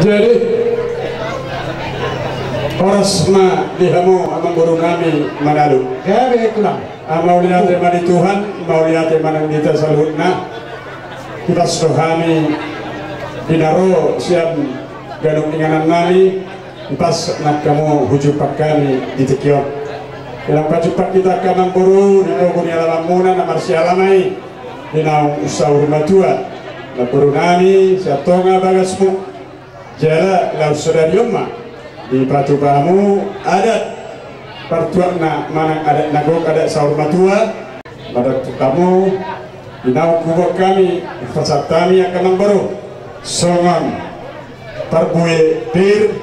Jadi orasma dihamu amang guru nami Manado. Gawe kulang. Mau lihat di Tuhan, mau lihat mana kita salutna. Kita suhami dinaro siap gadung inganan nami. Pas nak kamu hujupat kami di Tekion. Dalam pacupat kita kamang guru di Noguni Alamamuna namar sialamai di nau usau rumah tua. Guru nami siap tonga bagasmu. Jala lau sodarioma di Batu Bamu adat pertuakna mana adat nagok adat sahur matua pada kamu di nau kubur kami fasad kami akan baru songon perbuye pir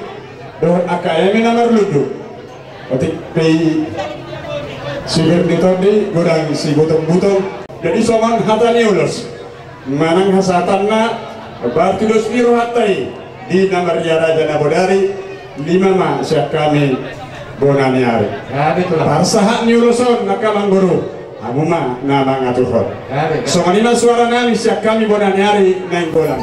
don AKM namar ludu otik pei sibir ditodi gorang si butong-butong jadi songon hatani ulos manang hasatanna batu dos biru hatai di namar Raja Nabodari 5 ma siap kami bonani hari parsahat nyuruson nakalang guru amuma nama ngatuhon so manima suara nami siap kami bonani hari naik bolang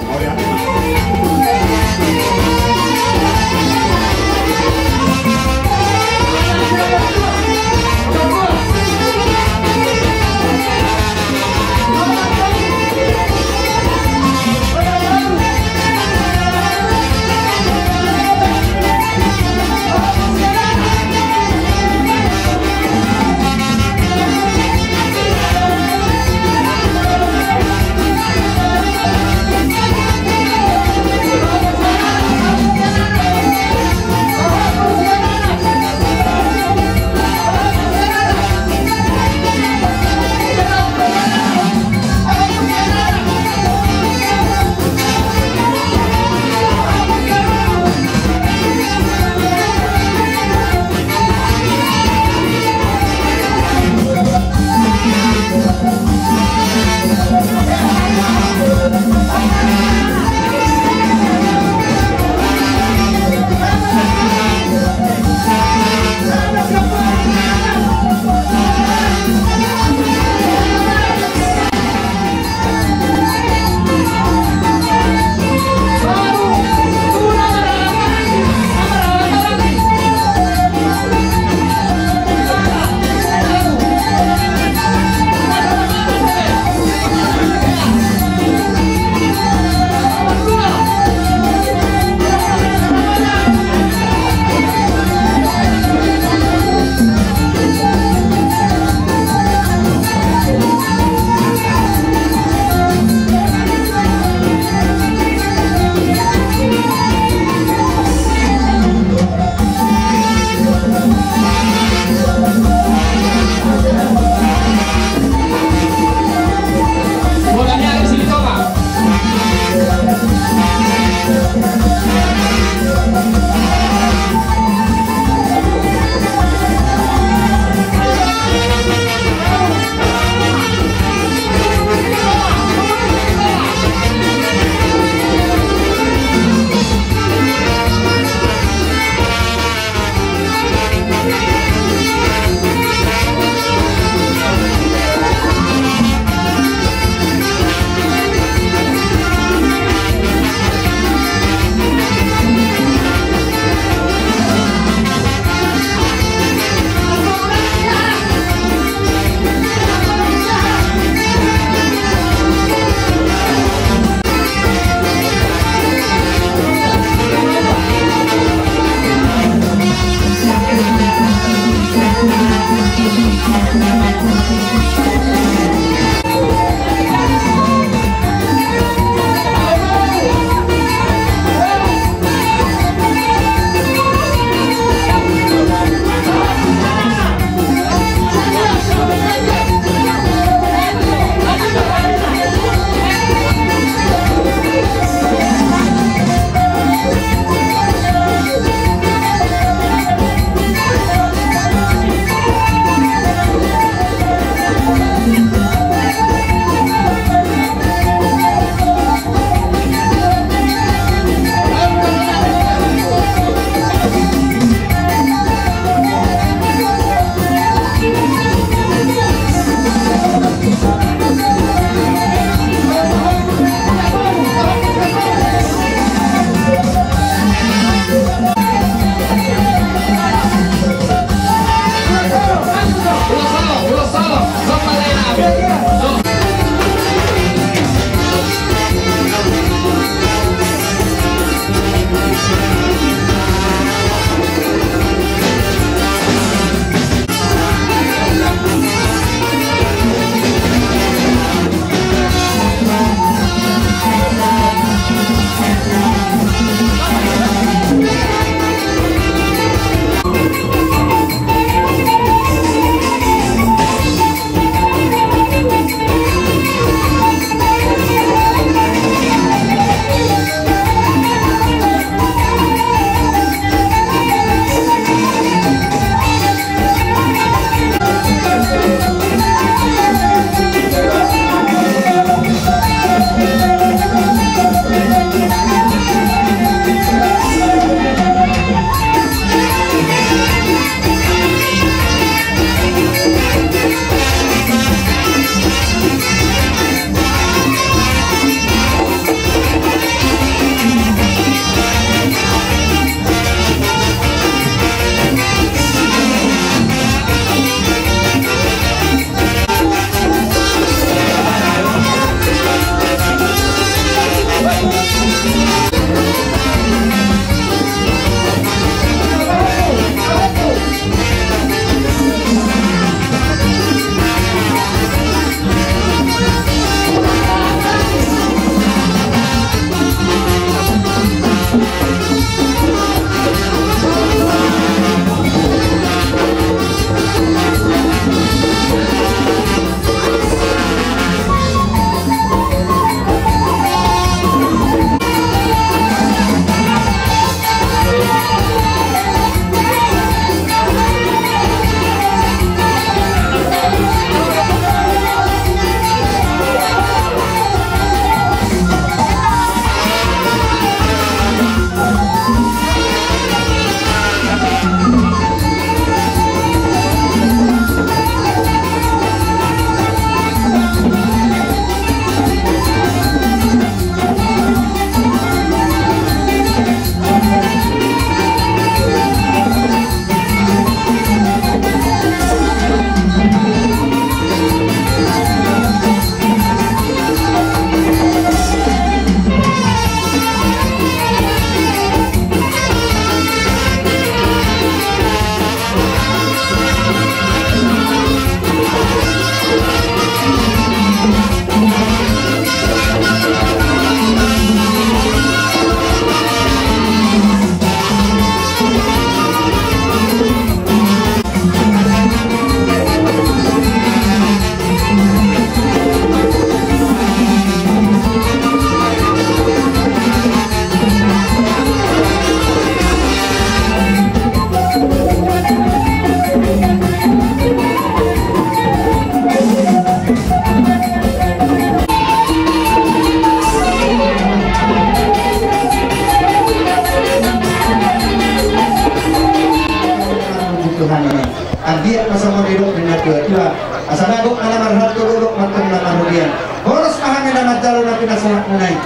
tua. Asal aku malam harus turun makan nama rugian. Horas pahami nama jalur nabi nasahat munai.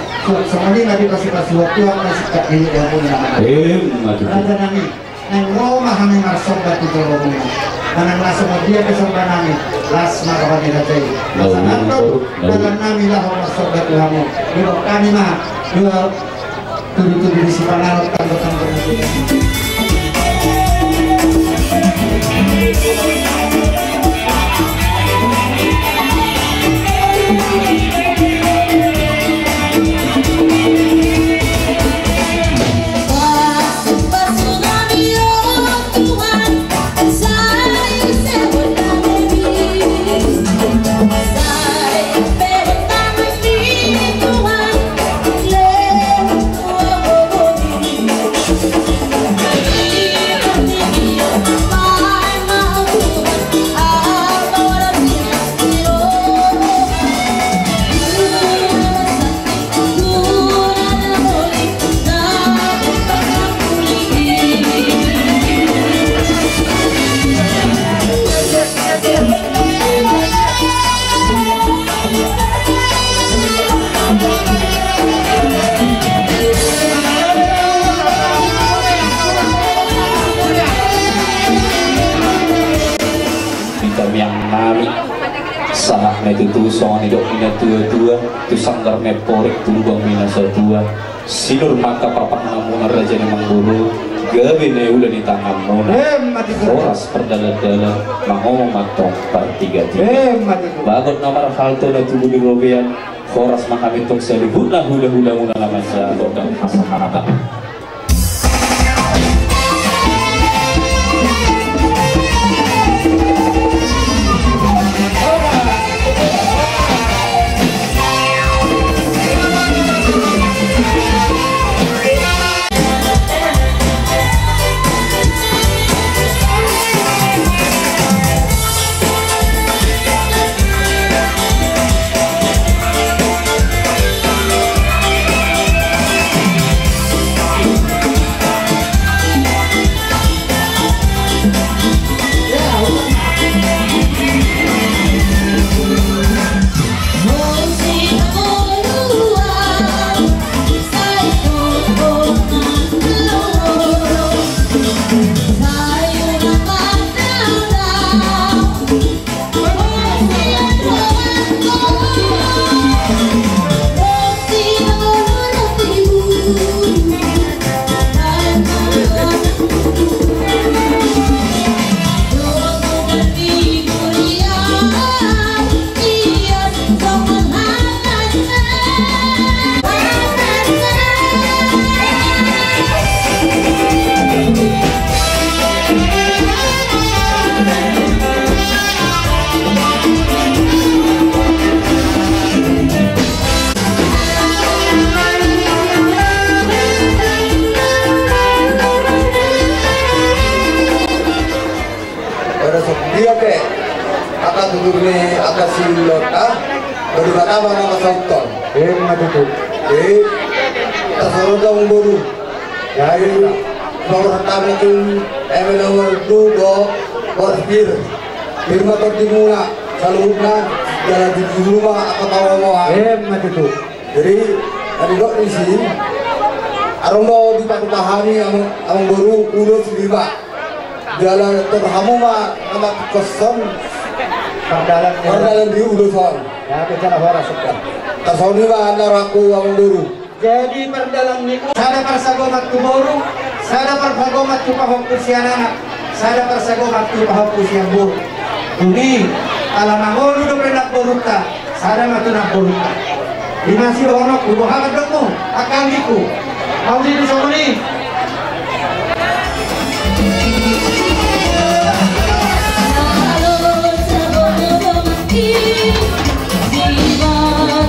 Semadi nabi kasih waktu yang masih tak ini dia punya nama. Raja nami. Neng mau mahami marsok batu jolong. Nang masuk dia kesopan nami. Las makawati raja. Sangat dalam nami lah marsok batu kamu. Dua kami mah dua tujuh di sipangan tanggung-tanggung. Itu songan hidup mina tua-tua tu sanggar meporik tu lubang mina satua sinur maka papak namuna raja nemang buru gawe neula di tangan muna horas perdala-dala mangomong matong partiga-tiga bagot nomor halto na tubuh di robean horas makamitong selihuna hula-hula muna naman sa lodang pasanata. Dia ke akan duduk ni akan silota baru kata mana masauton Matutu tasarun dong baru dari nomor pertama itu nomor 2 berpir firma tertimuna salurna jalan di rumah atau tawa Matutu jadi ada dok di sini arombo dipahami ang baru ulo silima jalan terhamuma nama kosong perdalan di ulusan ya bicara horas suka tasawni ba antara aku ang dulu jadi perdalam niku sada persagomat tu boru sada persagomat tu pahok kusianana sada persagomat tu pahok kusian boru ini alamangolu do prenak boruta sada matuna boruta dimasi honok ubo hakat dongmu akangiku mau di somoni Oh,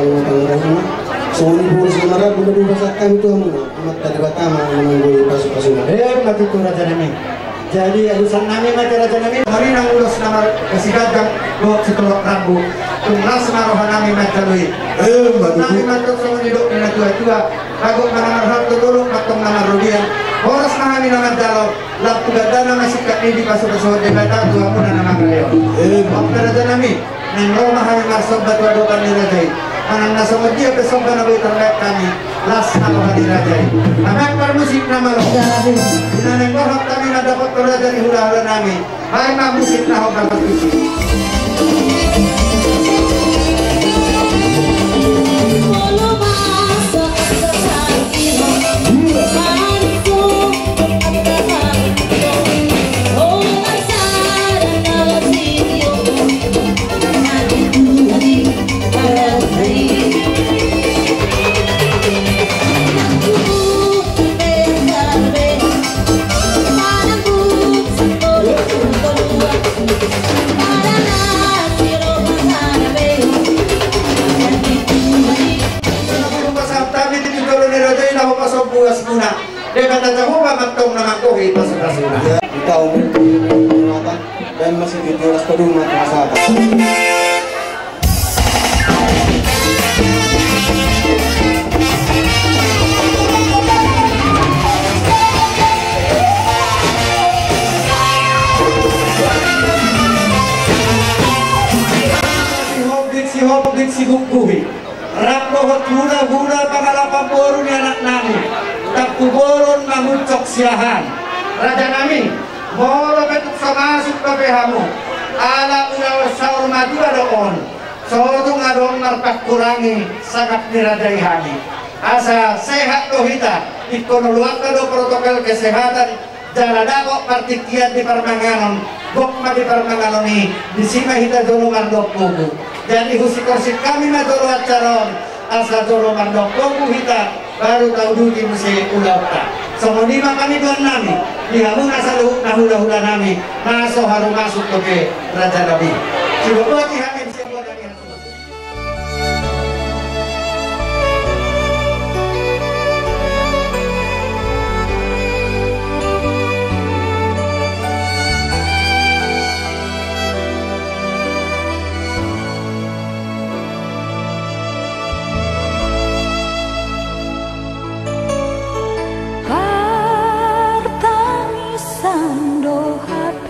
Tangerang. Soalnya pun semarang udah dibasakan itu amat tadi batama menunggu pasukan. Mati tu Raja Nami. Jadi adusan nami mati Raja Nami. Hari nang ulos nama kasigagang buat setelok rambu. Tunglas marohan nami mati lui. Nami mati sama hidup dengan tua-tua. Aku mana marhab tu dulu matong nama Rudian. Horas nami nama Dalo. Lap tu gadana masih kat di pasukan dengan tua pun nama Galeo. Waktu Raja Nami. Nang Roma kami marsab batu adokan di Rajai. Anang nasa dia pesong na boy terbaik kami las nama hadirajai. Anak permusik nama lo. Inaneng mohon kami na dapat kerja di hula-hula nami. Hai ma musik na ho dapat musik. Kita umum dan masih di teras pedung masyarakat. Si hukbuhi rapohot hura-hura pangalapan boru ni anak nami tak kuboron mangucok siahan Raja Nami molo betuk samasuk kabehamu ala unaw saur madu adoon sodong adong marpak kurangi sangat niradai hani asa sehat dohita ikonolowak do protokol kesehatan jaladako partikian di Parmanganon gokma di Parmanganon ni disima hita dolo mardok kubu jadi husi-kursi kami na dolo acaron asa dolo mardok kubu hita baru tahu duti mesti ulauta semonima kami tuan nami dihamun asa luhuk na hula-hula nami maso haru masuk ke Raja Nabi Cibabati hamin sebuah dari hasil Tangisan do HP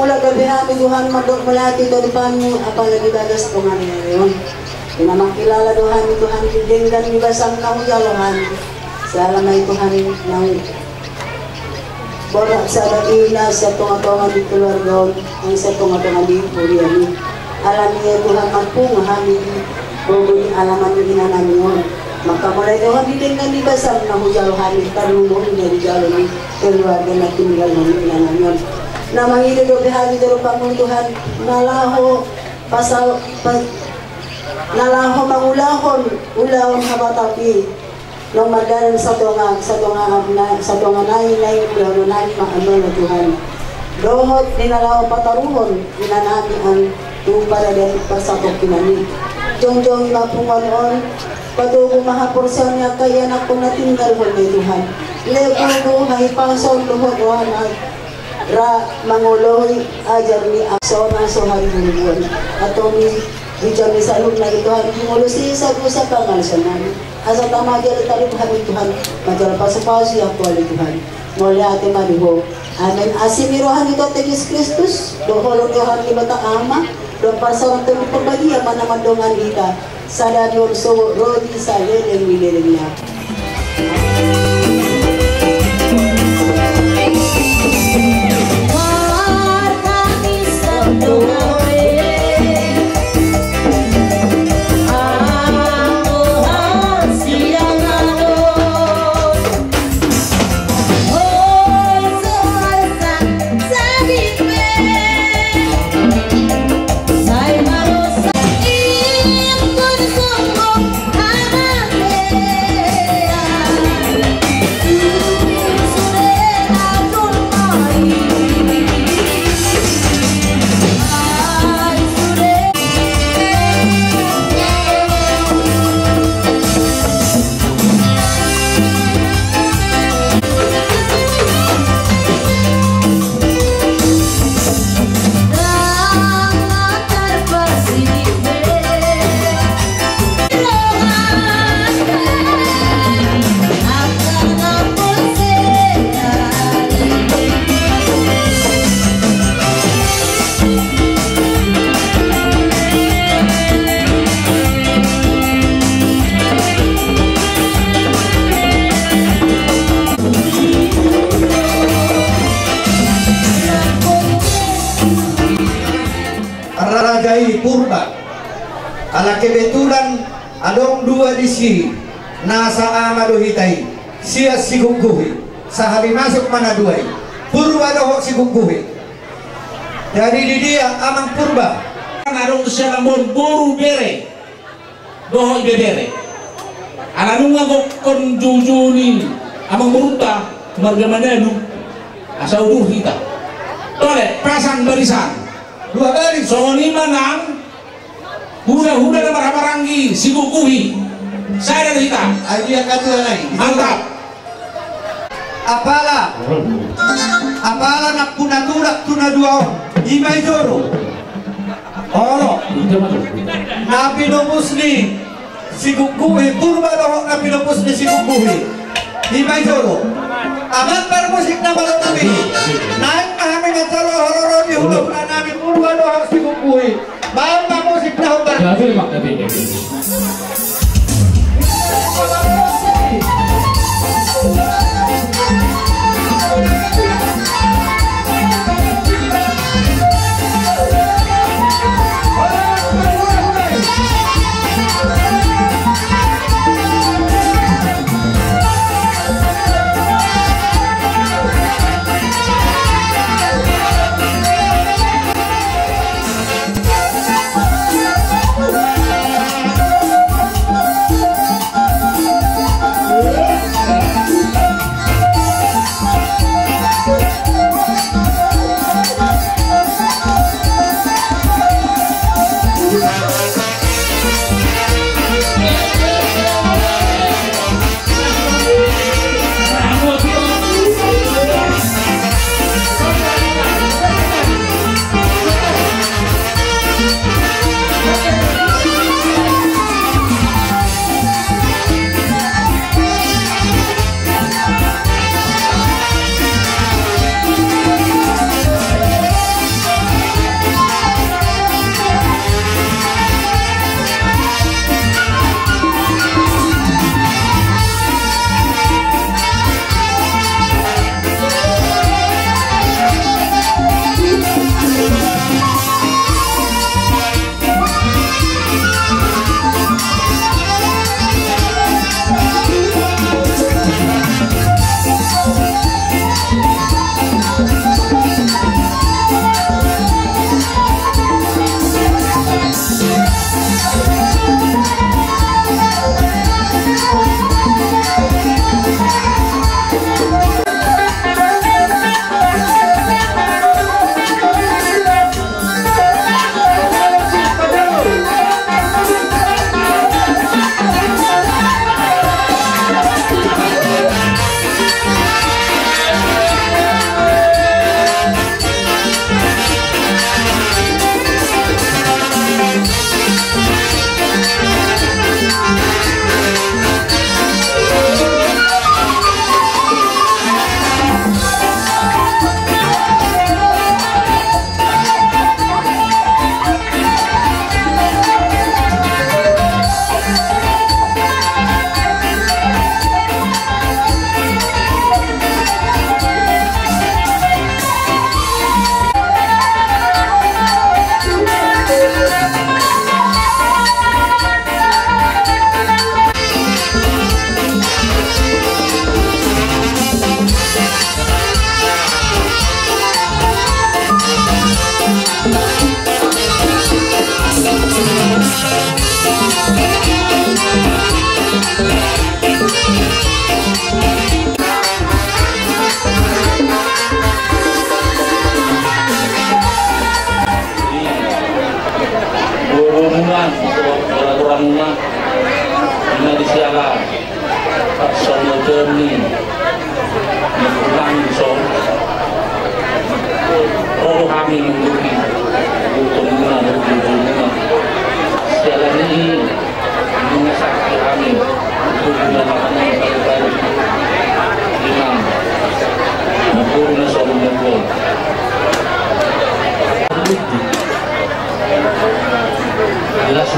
Magkamula gabi namin Tuhan, magdokmalati ito depanmu, apalagi bagas ko nga ngayon. Pinamakilala Tuhan, Tuhan, dinggan ni basang kamuyaluhan. Sa alamay Tuhan ng borak sa Radina, sa tunga-tunga di keluarga, ang sa tunga-tunga di Puriani. Alam niya Tuhan, magpungahan ni Bogoni alaman ni namin. Magkamulay Tuhan, dinggan ni basang kamuyaluhan, karunong niya di jalo ng keluarga na tinggal ng namin. Na mangilido bihagi daro pamunduhan nalaho pasal nalaho mangulahon ulahon habatapi nang madalan sa tunga nay ulahon nay maano na Tuhan dohot ninalaho pataruhon inanami ang para din pasakop kinani jongjong mapungon patugo mahaporsan niya kaya na kung natinggal mo ni Tuhan lego hay pasol luhod wahan ra manguloy ajar ni akso na sohari buwan ato ni bijang ni salud na Tuhan himulo si sa pangal sa namin asa tama dyan talib kami Tuhan madala pasapasi ako ali Tuhan muli ate mariho amen asimirohan ito tegis Kristus doholo Tuhan ni bata ama doon pasarang ito pagbagiya manamadongan kita sa dadyon so rodi sa leleng mileleng na Purba ala kebetulan adong dua disi nasa amado hitai sia sigungguhi sahari masuk mana duai purba doho sigungguhi jadi di dia amang purba adong siya namon buru bere doho bebere ananunga ko kon jujuni amang muruta marga manenu asa udur kita tole pasang barisan dua baris soni manang huda na maramarangi sigukuhi saya dari kita aja katu lain mantap apala nak punatura tuna dua imai joro oro nabi no musli sigukuhi purba dohok nabi no musli sigukuhi imai joro amat musik na balon nabi naik kami ngacalo hororo di hulog na nabi purba dohok sigukuhi bahan musik na hubar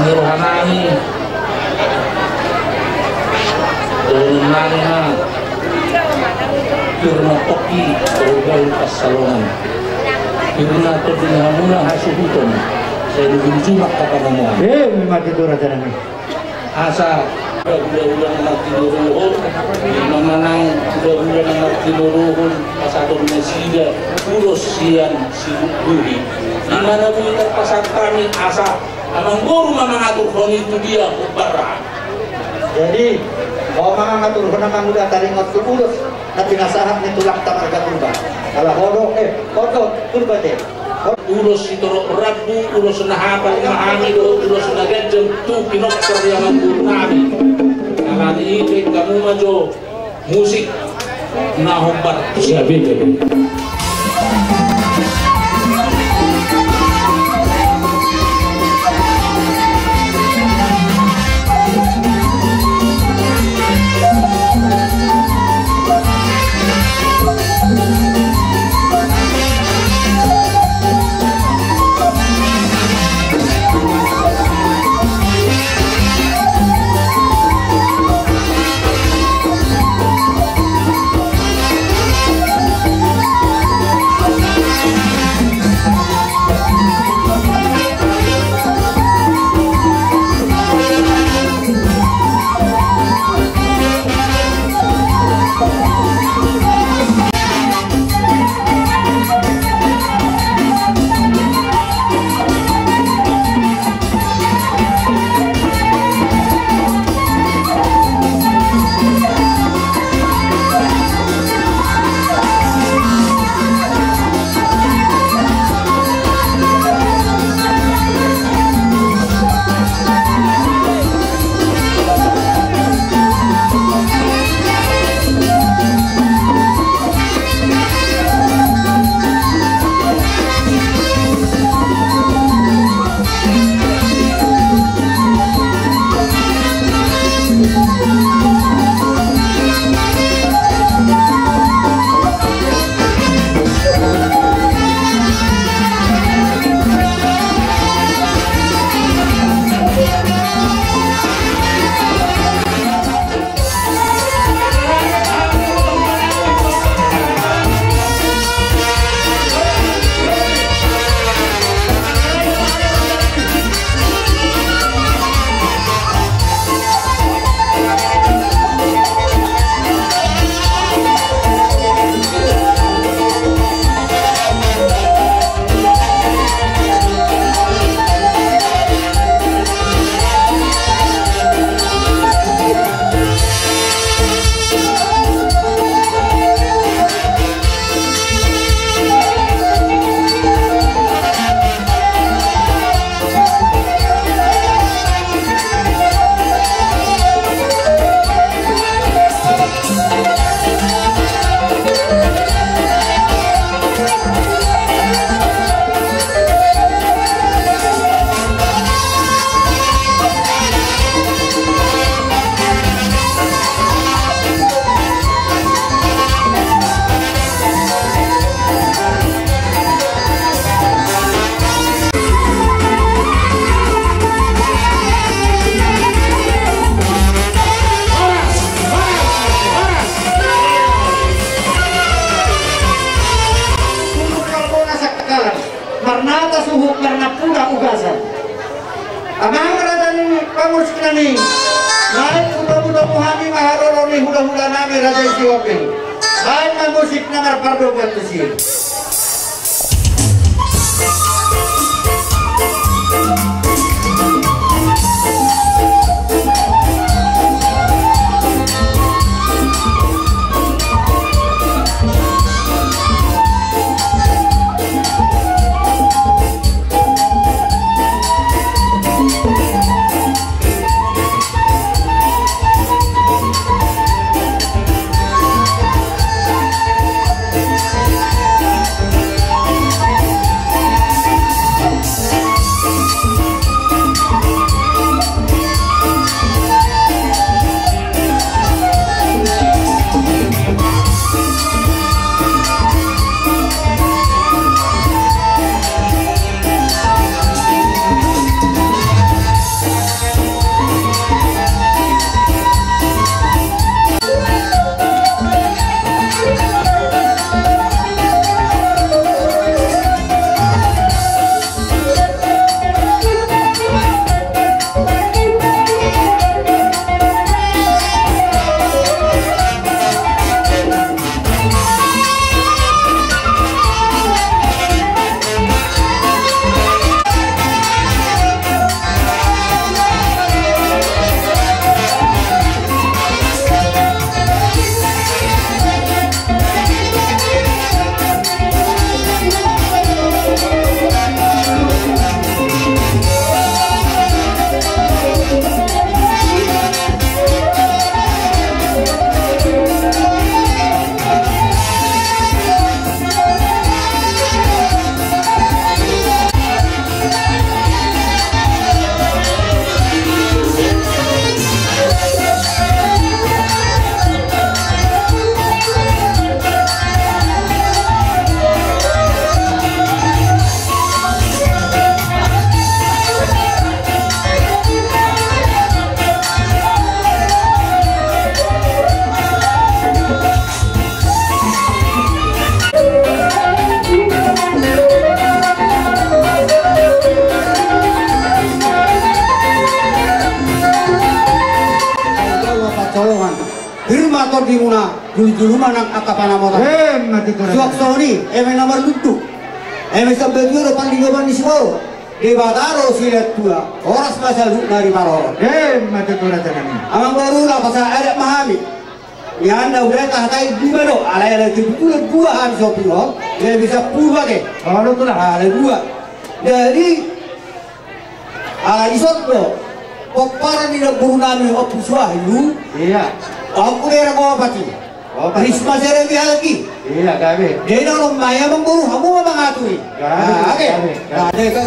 rohanani nani na firma toki berbagai pasalongan firma to dinamuna hasuhuton saya dijumak kata ngomong memang itu raja nami asa udah-udah tinuruhun memenang udah tinuruhun pasator mesida urus sian sinuhi dimana kita pasar kami asa amang guru mengatur itu dia barang jadi kalau mengatur memang udah taringot urus tapi nasahat nitulang tamarga turba kalau hodok turba deh urus itu rabu urus nahapan mahami urus nagajem tu pinokter yang nami nanti ini kamu maju musik nahombar siapa itu Amang radani pamus kinani. Naik budak-budak muhami maharoroni hula-hula nami raja Ethiopia. Naik musik namar pardo buat tusir. motor di muna dulu manang akapana motor mati ko suak soni nomor lutu sampai dulu pandingan di Solo di Bataro silat tua oras pasal dari Maroro mati ko nami amang baru lah pasal ada mahami ya anda udah tahatai dua do ala itu dua hari sopiro dia bisa pura ke ano to na ada dua jadi ala isot do para nila guru namin opus wahyu iya aku era ko pati Christmas era lagi iya gabi dia orang maya mengguru kamu mengaturi oke ada kan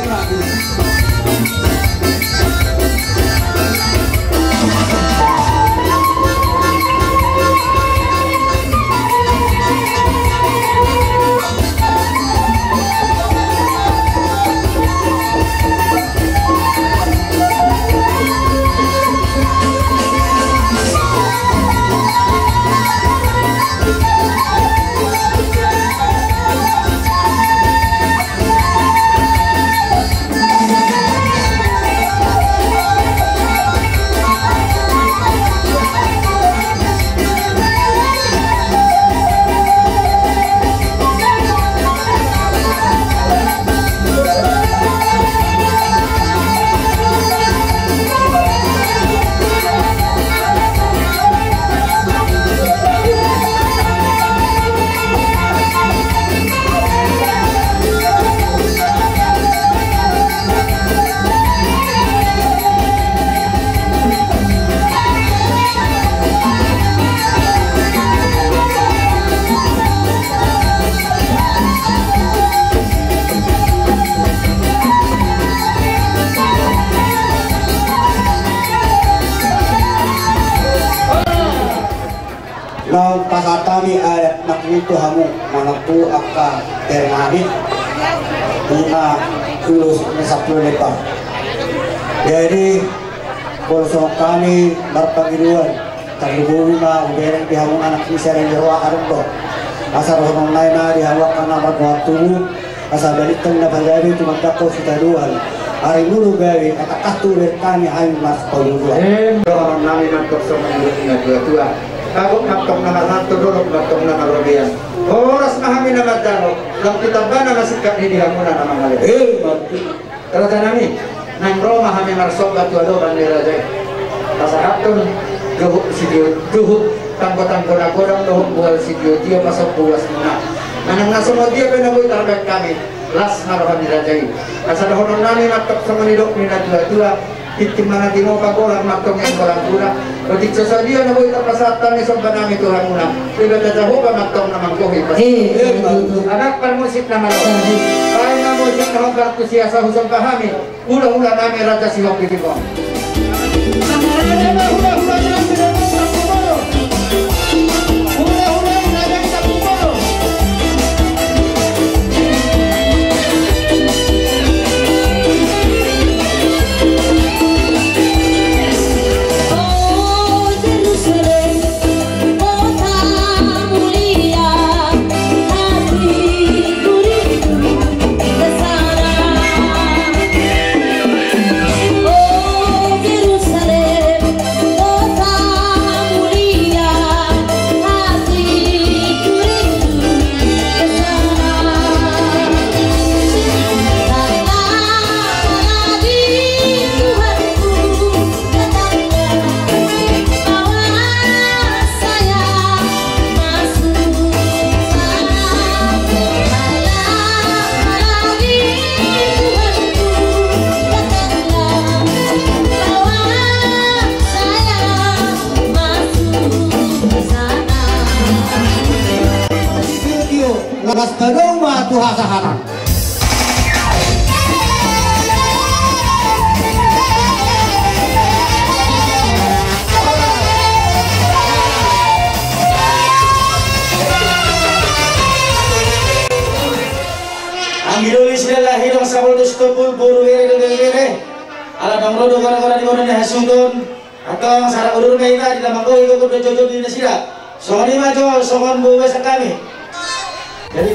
Lawan pasatami ayat nakito hamu managpu akka termani una kulus mesaplo lepa. Jadi bolso kami berpangiruan terlebih ma udereng dihamu anak kisah yang jeroa karendo asar honong naina dihawak kana waktu asal balitan na bagari tumakako kita dual hari dulu gawi kata katu berkani hai mas payudua orang nami mantok sama dua Aku naktong na naranto dorok naktong na narobian. Oras mahami na madano, lang kitambana na sikap ni dihamuna na mga mati. Terasa nami, nang Roma hami marsok at walo kan ni Raja. Kasahapton, duhuk si Diyo, duhuk tangko-tangko na kodang duhuk buwal si Diyo, Diyo pasok buwas muna. Nanang nasunod Diyo pinaboy target kami, las na rohan ni Raja. Kasadahonon nami naktong sa manidok ni na dua-dua, Hikimana di mo pagolang maktong yang kolang guna. Ketik sesadia na boy tapasatan ni sampanami Tuhan muna. Tidak tajaho ba maktong na mangkohi. Anak permusik na malo. Kaya na musik na hongkar kusiasa husang pahami. Hula-hula nami raja siwak ditibong. Hula-hula nami raja siwak ditibong. Hula-hula nami raja siwak ditibong. Lakas kadoma tuha sa harang. Ambilulis lillahi wa sabul dustupul buru were ala dangro gara-gara di kono hasudon atau sarang urur kaita di dalam koi ko jojo di nasira. Songoni majo songon buwe sa kami. Jadi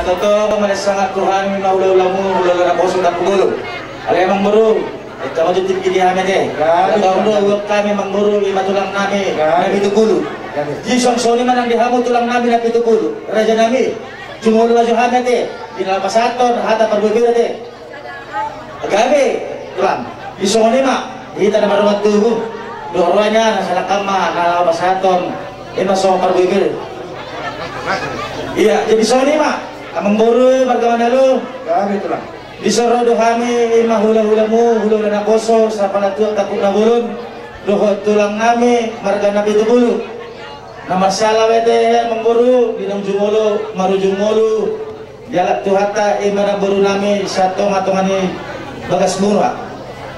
totoo malasangat Tuhan maula-ulamu ulang na poso na pugulo. Alay mang muru, ito mo dito kinihamin eh. Natawag kami mang muru, matulang namin na pitugulo. Jisong soni man ang dihamon tulang namin na pitugulo. Raja namin, jumulo na juhamin eh. Pinalapasaton, hata pagbibira eh. Agabi, tulang. Jisong ma, hita na marungat tuho. Doorwanya, nasa lakama, nalapasaton, masong pagbibira. Iya, jadi soni ma, amang buru bagaimana lu? Kami itulah. Disoro dohami mahula-hulamu, hula na koso sa palatuak takut na bulun. Dohot tulang nami, marga na pitubulu. Na masalah wete amang buru, dinang jumolo, maru jumolo. Jalak tuhata imana buru nami satu matungani bagas murah.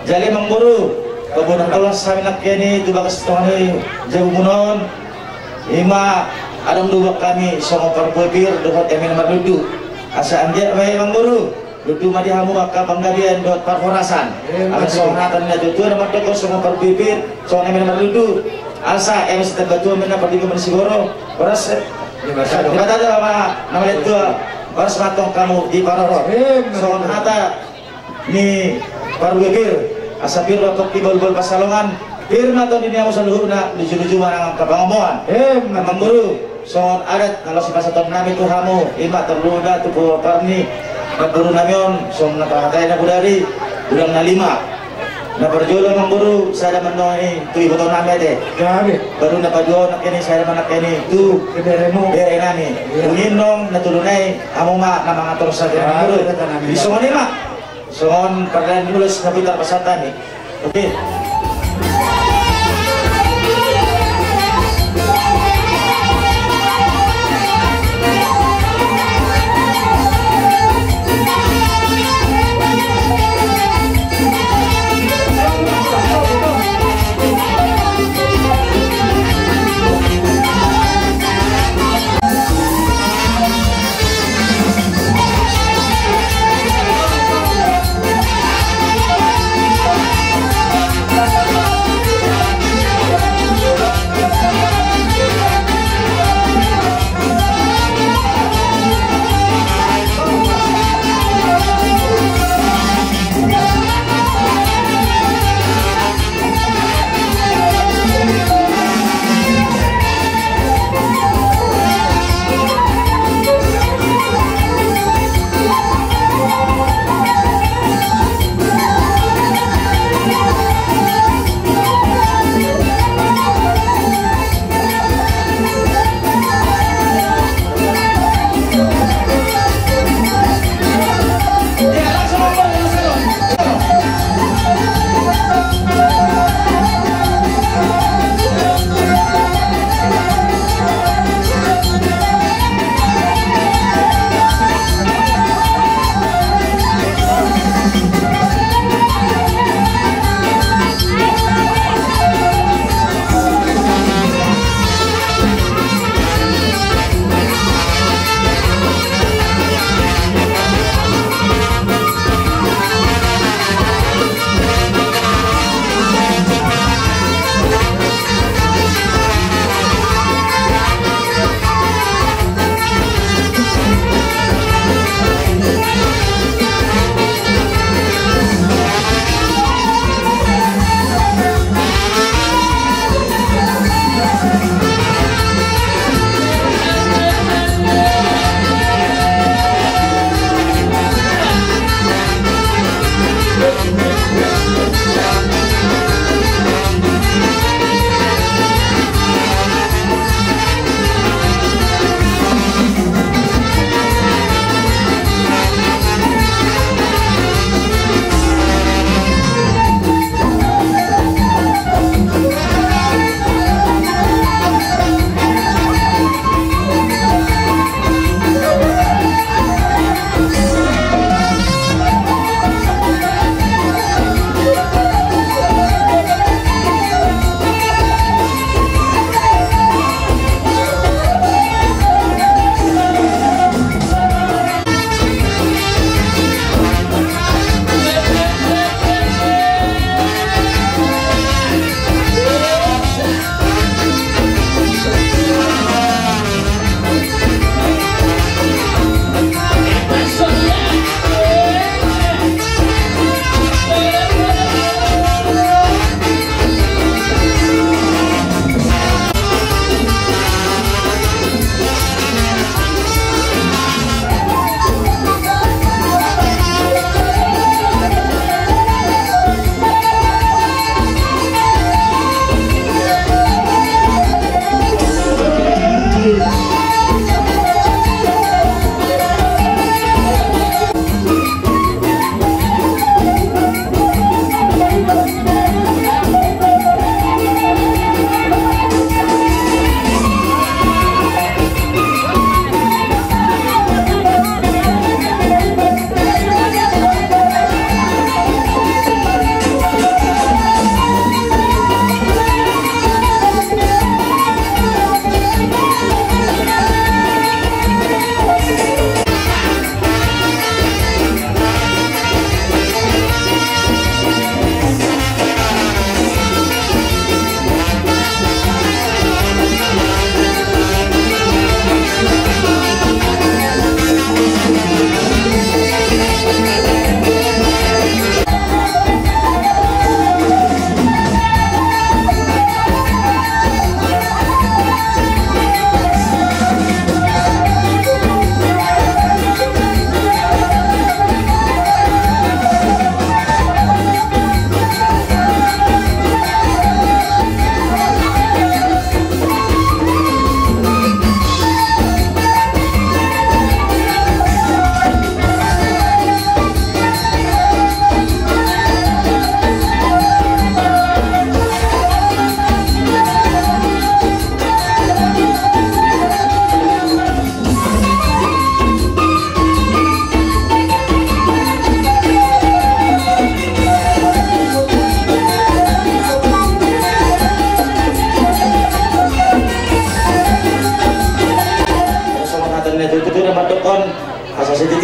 Jali amang buru, kemudian kalau sami nakeni tu bagas tungani jago munon. Ima adang dua kami sama perpikir dohot emin mardudu asa anjir wae mang buru dudu madi hamu maka panggabian dohot parforasan akan sonatan na dudu na madoko sama perpikir sama emin mardudu asa emis terbatu mena perdigo mensigoro beras dibata sama nama itu beras matong kamu di paroro son hata ni perpikir asa piro tok tibol-bol pasalongan firma to dunia musa luhurna lucu-lucu marang kapangomoan mang buru soal adat kalau si pasaton nami tu hamu ima terluda tu bawa parni na buru namion som napakatay na budari ulang na 5 na perjolo mang buru sada manoi tu ibu to nami ate baru na pajo nak kini sada manak kini tu beremu bere nami uninong natulunay hamu ma na mga torsa kini mang buru disongon ima songon perdan nulis na pitar pasatan ni okay.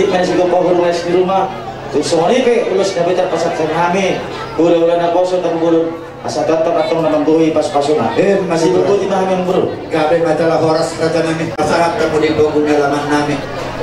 nanti masih gue pohon wes di rumah. Terus semua nipe ulus dapat terpasat kami. Ulah nak kosong tak bulun. Asa tetap atong naman tuhi pas-pasuna. Masih berbuti na kami bro. Gabi matalah horas kata namin. Masahat kamu di bawah laman namin.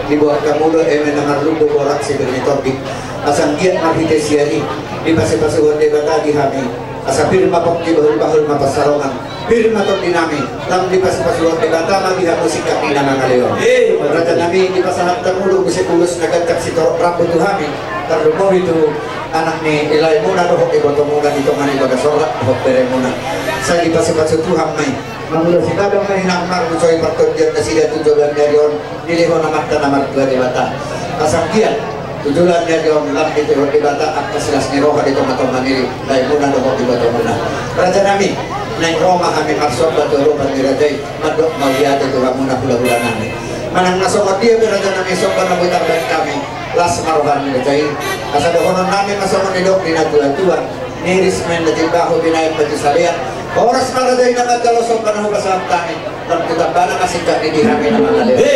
Di bawah kamu do nama lundo borak si bermitopik. Asang giat marhitesiari. Di pasir-pasir debata di kami. Asa firma pokki bahul mapasarongan. Firma to dinami. Lam di pasir-pasir debata magi musik kami nama kalian. Raja nabi di pasahat kamu do musik ulus nagatak si torok rabu tu kami. Terlumo itu anak ni ilai muna dohok iboto muna dito man ibaga sorat dohok pere muna saya di pasir-pasir Tuhan may mamula si kadang may nakmar musoy partondian na sila tujulan niya yon niliho na makta na martua di bata asangkian tujulan niya yon lam dito di bata at kasilas ni roha dito matoman nili ilai muna dohok iboto muna raja namin na Roma kami marsot bato roban ni Rajay madok mawiyate Tuhan muna hula-hula namin manang nasokot dia raja namin sopan na butang kami las maruhan ni Rajay asa dohonon namin masama ni Dok dinagulatuan niris men na timbaho binayang patisalian oras na Rajay na magkalosong panahon kasama tamin dan kita bana kasingkat ni dirami na mga liyo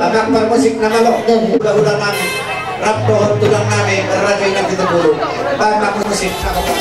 agak parmusik na malok hula-hula namin rap dohon tulang namin Rajay na kita bulong bamak musik ako pa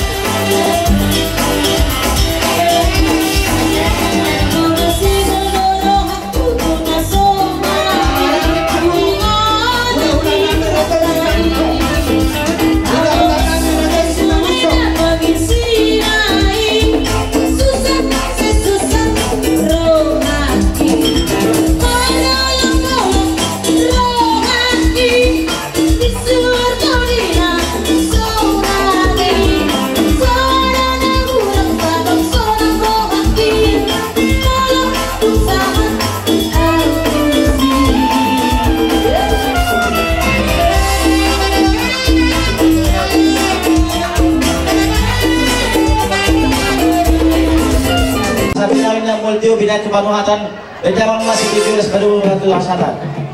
Binat kepanuhatan dan jangan masih dijual sebagai batu hasatan.